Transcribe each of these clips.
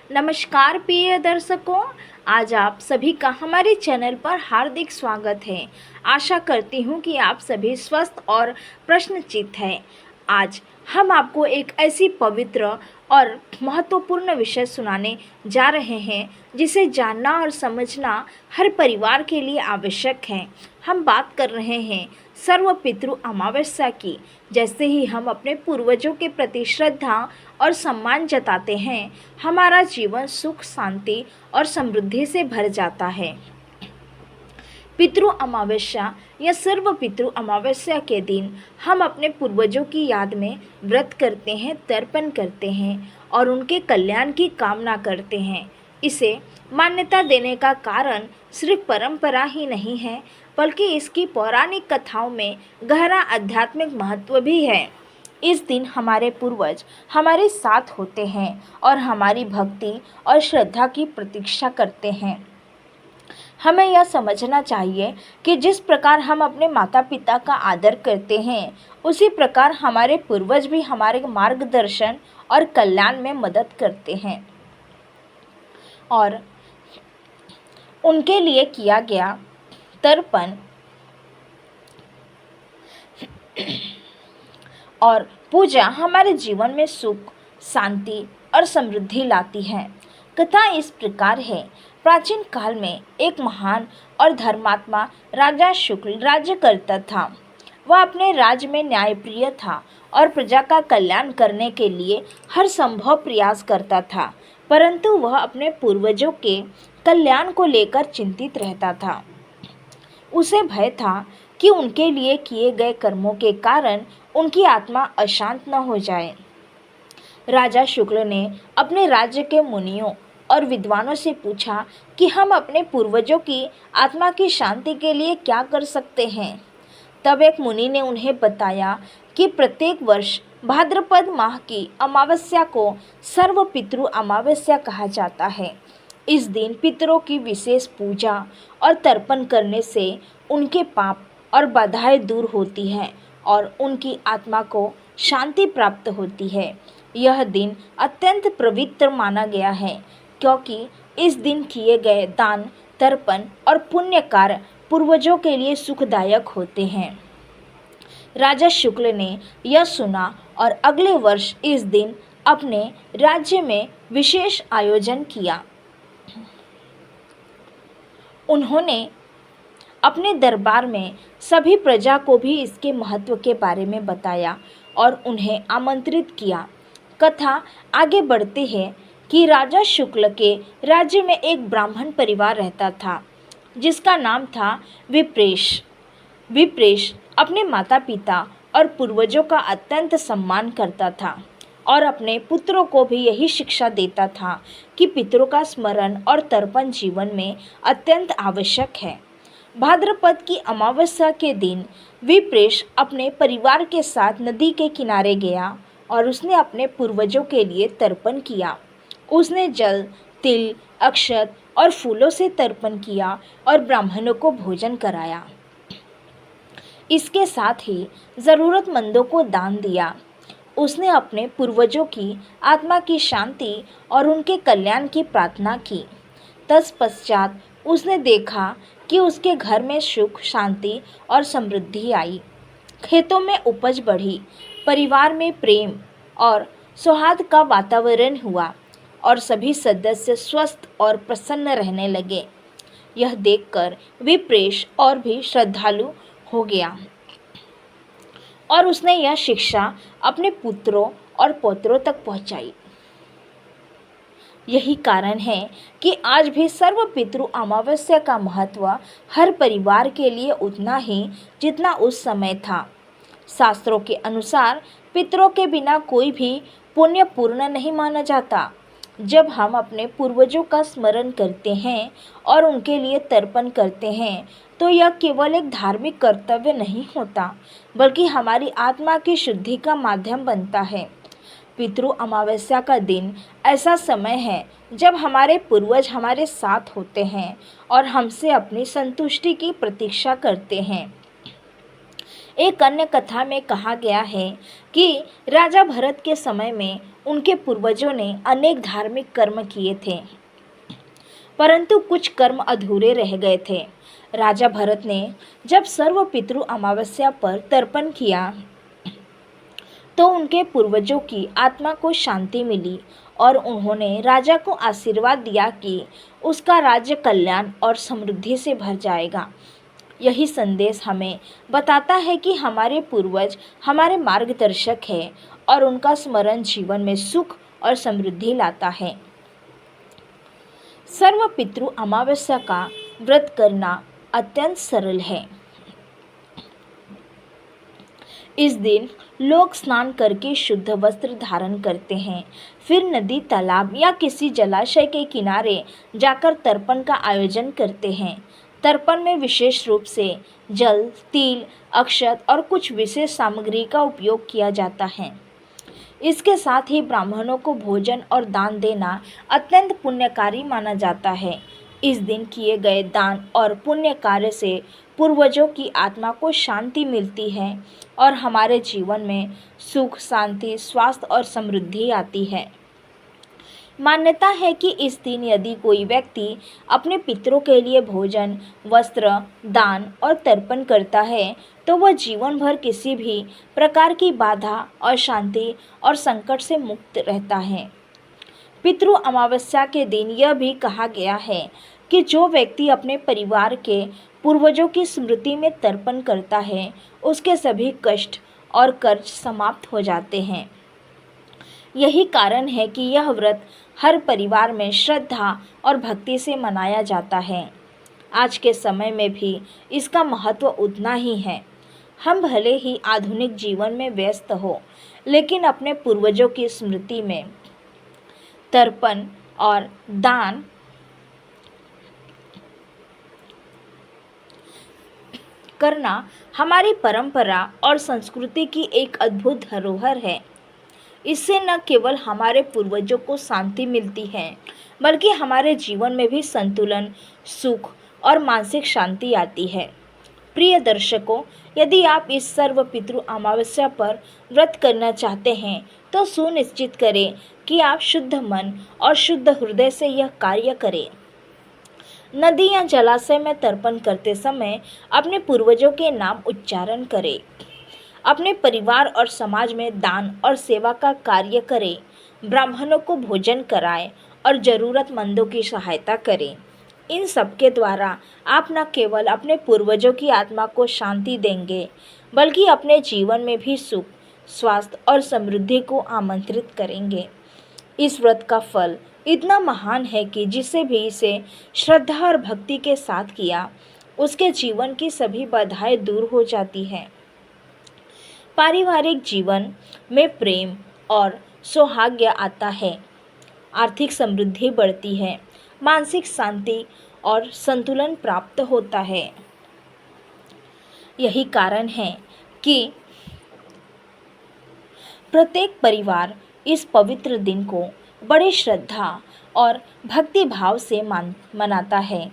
नमस्कार प्रिय दर्शकों, आज आप सभी का हमारे चैनल पर हार्दिक स्वागत है। आशा करती हूँ कि आप सभी स्वस्थ और प्रश्नचित्त हैं। आज हम आपको एक ऐसी पवित्र और महत्वपूर्ण विषय सुनाने जा रहे हैं जिसे जानना और समझना हर परिवार के लिए आवश्यक है। हम बात कर रहे हैं सर्व पितृ अमावस्या की। जैसे ही हम अपने पूर्वजों के प्रति श्रद्धा और सम्मान जताते हैं, हमारा जीवन सुख, शांति और समृद्धि से भर जाता है। पितृ अमावस्या या सर्व पितृ अमावस्या के दिन हम अपने पूर्वजों की याद में व्रत करते हैं, तर्पण करते हैं और उनके कल्याण की कामना करते हैं। इसे मान्यता देने का कारण सिर्फ परंपरा ही नहीं है, बल्कि इसकी पौराणिक कथाओं में गहरा आध्यात्मिक महत्व भी है। इस दिन हमारे पूर्वज हमारे साथ होते हैं और हमारी भक्ति और श्रद्धा की प्रतीक्षा करते हैं। हमें यह समझना चाहिए कि जिस प्रकार हम अपने माता पिता का आदर करते हैं, उसी प्रकार हमारे पूर्वज भी हमारे मार्गदर्शन और कल्याण में मदद करते हैं। और उनके लिए किया गया तर्पण और पूजा हमारे जीवन में सुख, शांति और समृद्धि लाती है। कथा इस प्रकार है। प्राचीन काल में एक महान और धर्मात्मा राजा शुक्ल राज्य करता था। वह अपने राज्य में न्यायप्रिय था और प्रजा का कल्याण करने के लिए हर संभव प्रयास करता था, परंतु वह अपने पूर्वजों के कल्याण को लेकर चिंतित रहता था। उसे भय था कि उनके लिए किए गए कर्मों के कारण उनकी आत्मा अशांत न हो जाए। राजा शुक्ल ने अपने राज्य के मुनियों और विद्वानों से पूछा कि हम अपने पूर्वजों की आत्मा की शांति के लिए क्या कर सकते हैं। तब एक मुनि ने उन्हें बताया कि प्रत्येक वर्ष भाद्रपद माह की अमावस्या को सर्व पितृ अमावस्या कहा जाता है। इस दिन पितरों की विशेष पूजा और तर्पण करने से उनके पाप और बाधाएं दूर होती हैं और उनकी आत्मा को शांति प्राप्त होती है। यह दिन अत्यंत पवित्र माना गया है, क्योंकि इस दिन किए गए दान, तर्पण और पुण्य कार्य पूर्वजों के लिए सुखदायक होते हैं। राजा शुक्ल ने यह सुना और अगले वर्ष इस दिन अपने राज्य में विशेष आयोजन किया। उन्होंने अपने दरबार में सभी प्रजा को भी इसके महत्व के बारे में बताया और उन्हें आमंत्रित किया। कथा आगे बढ़ती है कि राजा शुक्ल के राज्य में एक ब्राह्मण परिवार रहता था, जिसका नाम था विप्रेश। विप्रेश अपने माता पिता और पूर्वजों का अत्यंत सम्मान करता था और अपने पुत्रों को भी यही शिक्षा देता था कि पितरों का स्मरण और तर्पण जीवन में अत्यंत आवश्यक है। भाद्रपद की अमावस्या के दिन विप्रेश अपने परिवार के साथ नदी के किनारे गया और उसने अपने पूर्वजों के लिए तर्पण किया। उसने जल, तिल, अक्षत और फूलों से तर्पण किया और ब्राह्मणों को भोजन कराया। इसके साथ ही ज़रूरतमंदों को दान दिया। उसने अपने पूर्वजों की आत्मा की शांति और उनके कल्याण की प्रार्थना की। तत्पश्चात उसने देखा कि उसके घर में सुख, शांति और समृद्धि आई। खेतों में उपज बढ़ी, परिवार में प्रेम और सौहार्द का वातावरण हुआ और सभी सदस्य स्वस्थ और प्रसन्न रहने लगे। यह देखकर विप्रेश और भी श्रद्धालु हो गया और उसने यह शिक्षा अपने पुत्रों और पौत्रों तक पहुंचाई। यही कारण है कि आज भी सर्व पितृ अमावस्या का महत्व हर परिवार के लिए उतना ही जितना उस समय था। शास्त्रों के अनुसार पितरों के बिना कोई भी पुण्य पूर्ण नहीं माना जाता। जब हम अपने पूर्वजों का स्मरण करते हैं और उनके लिए तर्पण करते हैं, तो यह केवल एक धार्मिक कर्तव्य नहीं होता, बल्कि हमारी आत्मा की शुद्धि का माध्यम बनता है। पितृ अमावस्या का दिन ऐसा समय है जब हमारे पूर्वज हमारे साथ होते हैं और हमसे अपनी संतुष्टि की प्रतीक्षा करते हैं। एक अन्य कथा में कहा गया है कि राजा भरत के समय में उनके पूर्वजों ने अनेक धार्मिक कर्म किए थे, परंतु कुछ कर्म अधूरे रह गए थे। राजा भरत ने जब सर्व पितृ अमावस्या पर तर्पण किया तो उनके पूर्वजों की आत्मा को शांति मिली और उन्होंने राजा को आशीर्वाद दिया कि उसका राज्य कल्याण और समृद्धि से भर जाएगा। यही संदेश हमें बताता है कि हमारे पूर्वज हमारे मार्गदर्शक हैं और उनका स्मरण जीवन में सुख और समृद्धि लाता है। सर्व पितृ अमावस्या का व्रत करना अत्यंत सरल है। इस दिन लोग स्नान करके शुद्ध वस्त्र धारण करते हैं, फिर नदी, तालाब या किसी जलाशय के किनारे जाकर तर्पण का आयोजन करते हैं। तर्पण में विशेष रूप से जल, तिल, अक्षत और कुछ विशेष सामग्री का उपयोग किया जाता है। इसके साथ ही ब्राह्मणों को भोजन और दान देना अत्यंत पुण्यकारी माना जाता है। इस दिन किए गए दान और पुण्य कार्य से पूर्वजों की आत्मा को शांति मिलती है और हमारे जीवन में सुख, शांति, स्वास्थ्य और समृद्धि आती है। मान्यता है कि इस दिन यदि कोई व्यक्ति अपने पितरों के लिए भोजन, वस्त्र, दान और तर्पण करता है तो वह जीवन भर किसी भी प्रकार की बाधा, अशांति और संकट से मुक्त रहता है। पितृ अमावस्या के दिन यह भी कहा गया है कि जो व्यक्ति अपने परिवार के पूर्वजों की स्मृति में तर्पण करता है उसके सभी कष्ट और कर्ज समाप्त हो जाते हैं। यही कारण है कि यह व्रत हर परिवार में श्रद्धा और भक्ति से मनाया जाता है। आज के समय में भी इसका महत्व उतना ही है। हम भले ही आधुनिक जीवन में व्यस्त हो, लेकिन अपने पूर्वजों की स्मृति में तर्पण और दान करना हमारी परंपरा और संस्कृति की एक अद्भुत धरोहर है। इससे न केवल हमारे पूर्वजों को शांति मिलती है, बल्कि हमारे जीवन में भी संतुलन, सुख और मानसिक शांति आती है। प्रिय दर्शकों, यदि आप इस सर्व पितृ अमावस्या पर व्रत करना चाहते हैं तो सुनिश्चित करें कि आप शुद्ध मन और शुद्ध हृदय से यह कार्य करें। नदी या जलाशय में तर्पण करते समय अपने पूर्वजों के नाम उच्चारण करें। अपने परिवार और समाज में दान और सेवा का कार्य करें। ब्राह्मणों को भोजन कराएं और ज़रूरतमंदों की सहायता करें। इन सब के द्वारा आप न केवल अपने पूर्वजों की आत्मा को शांति देंगे, बल्कि अपने जीवन में भी सुख, स्वास्थ्य और समृद्धि को आमंत्रित करेंगे। इस व्रत का फल इतना महान है कि जिसे भी इसे श्रद्धा और भक्ति के साथ किया, उसके जीवन की सभी बाधाएं दूर हो जाती हैं। पारिवारिक जीवन में प्रेम और सौहार्द आता है, आर्थिक समृद्धि बढ़ती है, मानसिक शांति और संतुलन प्राप्त होता है। यही कारण है कि प्रत्येक परिवार इस पवित्र दिन को बड़ी श्रद्धा और भक्ति भाव से मनाता है।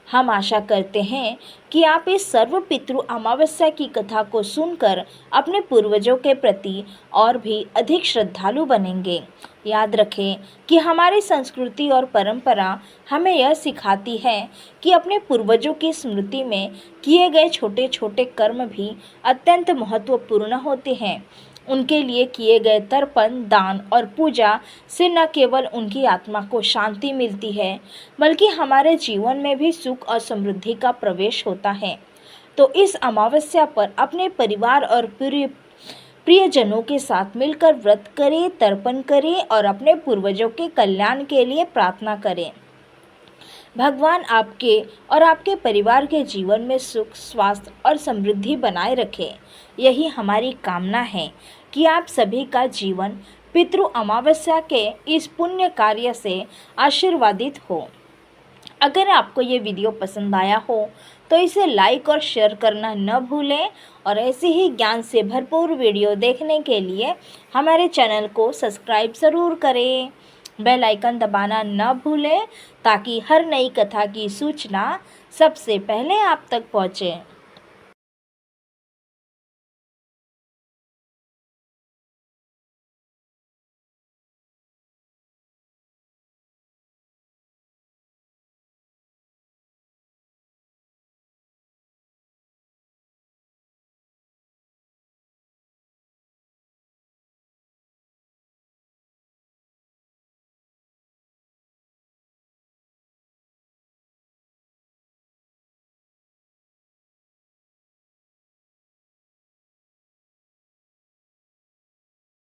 हम आशा करते हैं कि आप इस सर्व पितृ अमावस्या की कथा को सुनकर अपने पूर्वजों के प्रति और भी अधिक श्रद्धालु बनेंगे। याद रखें कि हमारी संस्कृति और परंपरा हमें यह सिखाती है कि अपने पूर्वजों की स्मृति में किए गए छोटे छोटे कर्म भी अत्यंत महत्वपूर्ण होते हैं। उनके लिए किए गए तर्पण, दान और पूजा से न केवल उनकी आत्मा को शांति मिलती है, बल्कि हमारे जीवन में भी सुख और समृद्धि का प्रवेश होता है। तो इस अमावस्या पर अपने परिवार और प्रियजनों के साथ मिलकर व्रत करें, तर्पण करें और अपने पूर्वजों के कल्याण के लिए प्रार्थना करें। भगवान आपके और आपके परिवार के जीवन में सुख, स्वास्थ्य और समृद्धि बनाए रखें। यही हमारी कामना है कि आप सभी का जीवन पितृ अमावस्या के इस पुण्य कार्य से आशीर्वादित हो। अगर आपको ये वीडियो पसंद आया हो तो इसे लाइक और शेयर करना न भूलें और ऐसे ही ज्ञान से भरपूर वीडियो देखने के लिए हमारे चैनल को सब्सक्राइब ज़रूर करें। बेल आइकन दबाना न भूलें ताकि हर नई कथा की सूचना सबसे पहले आप तक पहुँचे।